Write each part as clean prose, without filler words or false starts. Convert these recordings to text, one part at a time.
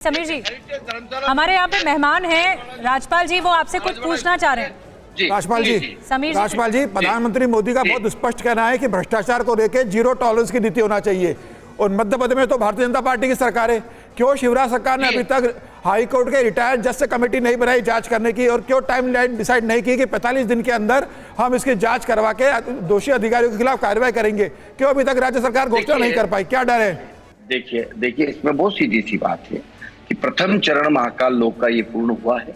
समीर जी, हमारे यहाँ पे मेहमान हैं राजपाल जी, वो आपसे कुछ पूछना चाह रहे हैं। राजपाल जी, समीर राजपाल जी, प्रधानमंत्री मोदी का बहुत स्पष्ट कहना है कि भ्रष्टाचार को लेकर जीरो टॉलरेंस की नीति होना चाहिए। और मध्य प्रदेश में तो भारतीय जनता पार्टी की सरकार है, क्यों शिवराज सरकार ने अभी तक हाई कोर्ट के रिटायर्ड जज से कमेटी नहीं बनाई जांच करने की, और क्यों टाइमलाइन डिसाइड नहीं की कि 45 दिन के अंदर हम इसकी जांच करवा के दोषी अधिकारियों के खिलाफ कार्रवाई करेंगे? क्यों अभी तक राज्य सरकार घोषणा नहीं कर पाई? क्या डर है? देखिए इसमें बहुत सीधी सी बात है कि प्रथम चरण महाकाल लोक का ये पूर्ण हुआ है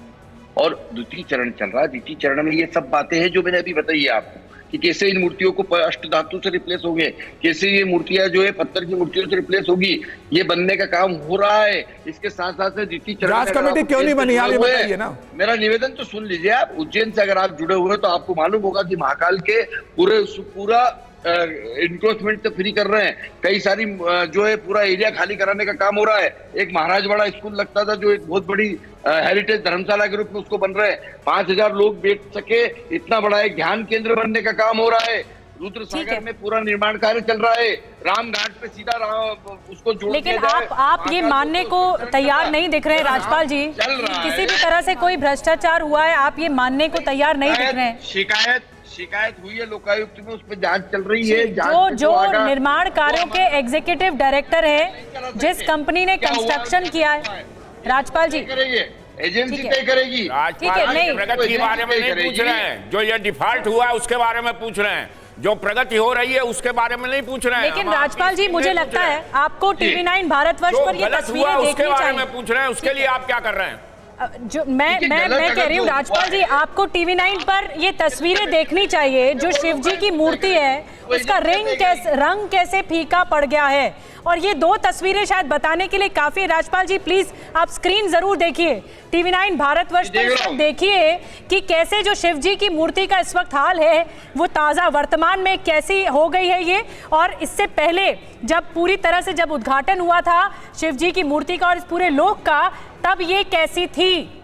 और द्वितीय चरण चल रहा है। द्वितीय चरण में ये सब बातें हैं जो मैंने अभी बताई है आपको, कि कैसे इन मूर्तियों को अष्ट धातु से रिप्लेस होंगे, कैसे ये मूर्तियां जो है पत्थर की मूर्तियों से रिप्लेस होगी, ये बनने का काम हो रहा है। इसके साथ साथ द्वितीय चरण जांच कमेटी क्यों नहीं बनी, आप ये बताइए ना। मेरा निवेदन तो सुन लीजिए आप। उज्जैन से अगर आप जुड़े हुए तो आपको मालूम होगा कि महाकाल के पूरा इंक्रोचमेंट तो फ्री कर रहे हैं। कई सारी जो है पूरा एरिया खाली कराने का काम हो रहा है। एक महाराजवाड़ा स्कूल लगता था जो एक बहुत बड़ी हेरिटेज धर्मशाला के रूप में उसको बन रहे हैं। 5000 लोग बैठ सके इतना बड़ा एक ध्यान केंद्र बनने का काम हो रहा है। रुद्र सागर में पूरा निर्माण कार्य चल रहा है। रामघाट पे सीधा उसको जोड़, लेकिन आप ये मानने को तैयार नहीं दिख रहे हैं राजपाल जी, किसी भी तरह से कोई भ्रष्टाचार हुआ है, आप ये मानने को तैयार नहीं दिख रहे हैं। शिकायत हुई है लोकायुक्त में, उस पर जांच चल रही है। जो निर्माण कार्यों के एग्जीक्यूटिव डायरेक्टर है, जिस कंपनी ने कंस्ट्रक्शन किया है, राजपाल जी एजेंसी तय करेगी। ठीक है, नहीं प्रगति के बारे में नहीं पूछ रहे हैं, जो ये डिफॉल्ट हुआ है उसके बारे में पूछ रहे हैं, जो प्रगति हो रही है उसके बारे में नहीं पूछ रहे हैं। लेकिन राजपाल जी, मुझे लगता है आपको टीवी9 भारतवर्ष पर ये तस्वीरें देखनी बारे चाहिए। में पूछ रहे हैं, उसके लिए आप क्या कर रहे हैं? जो मैं कह रही हूँ राजपाल जी, आपको टीवी9 पर ये तस्वीरें देखनी चाहिए। जो शिव जी की मूर्ति है उसका रंग कैसे फीका पड़ गया है, और ये दो तस्वीरें शायद बताने के लिए काफी है। राजपाल जी प्लीज आप स्क्रीन जरूर देखिए, टीवी9 भारतवर्ष पर देखिए कि कैसे जो शिव जी की मूर्ति का इस वक्त हाल है वो ताजा वर्तमान में कैसी हो गई है ये, और इससे पहले जब पूरी तरह से जब उद्घाटन हुआ था शिव जी की मूर्ति का और इस पूरे लोक का, तब ये कैसी थी।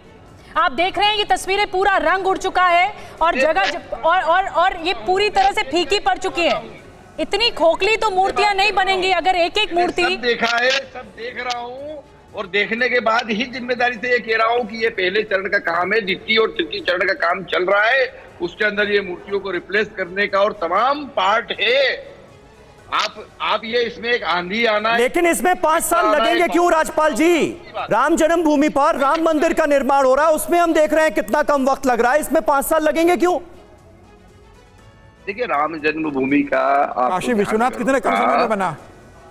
आप देख रहे हैं ये तस्वीरें, पूरा रंग उड़ चुका है और जगह और ये पूरी तरह से फीकी पड़ चुकी है। इतनी खोखली तो मूर्तियां नहीं बनेंगी अगर एक एक मूर्ति। सब देखा है, सब देख रहा हूँ, और देखने के बाद ही जिम्मेदारी से ये कह रहा हूँ कि ये पहले चरण का काम है। द्वितीय और तृतीय चरण का काम चल रहा है, उसके अंदर ये मूर्तियों को रिप्लेस करने का और तमाम पार्ट है। आप ये इसमें एक आंधी आना, लेकिन इसमें 5 साल लगेंगे क्यों राजपाल जी? राम जन्मभूमि पर राम मंदिर का निर्माण हो रहा है, उसमें हम देख रहे हैं कितना कम वक्त लग रहा है, इसमें 5 साल लगेंगे क्यों? देखिए राम जन्मभूमि का काशी विश्वनाथ कितने कम समय में बना,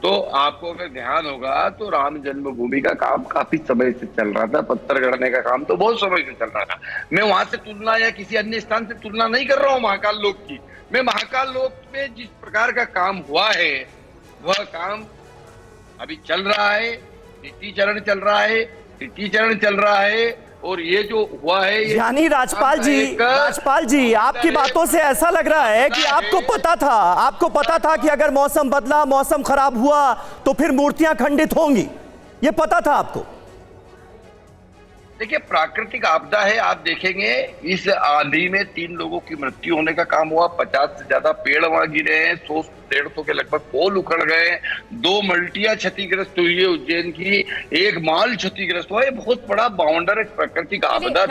तो आपको अगर ध्यान होगा तो राम जन्मभूमि का काम काफी समय से चल रहा था। पत्थर गढ़ने का काम तो बहुत समय से चल रहा था। मैं वहां से तुलना या किसी अन्य स्थान से तुलना नहीं कर रहा हूँ महाकाल लोक की। मैं महाकाल लोक में जिस प्रकार का काम हुआ है वह काम अभी चल रहा है। द्वितीय चरण चल रहा है, तृतीय चरण चल रहा है, और ये जो हुआ है यानी राजपाल जी आपकी बातों से ऐसा लग रहा है कि आपको पता था कि अगर मौसम बदला, मौसम खराब हुआ तो फिर मूर्तियां खंडित होंगी, ये पता था आपको? देखिए प्राकृतिक आपदा है, आप देखेंगे इस आंधी में 3 लोगों की मृत्यु होने का काम हुआ। 50 से ज्यादा पेड़ वहां गिरे हैं, 100-150 के लगभग पोल उखड़ गए, 2 मल्टियां क्षतिग्रस्त हुई है उज्जैन की, 1 माल क्षतिग्रस्त हुआ है। बहुत बड़ा बाउंडर प्राकृतिक आपदा।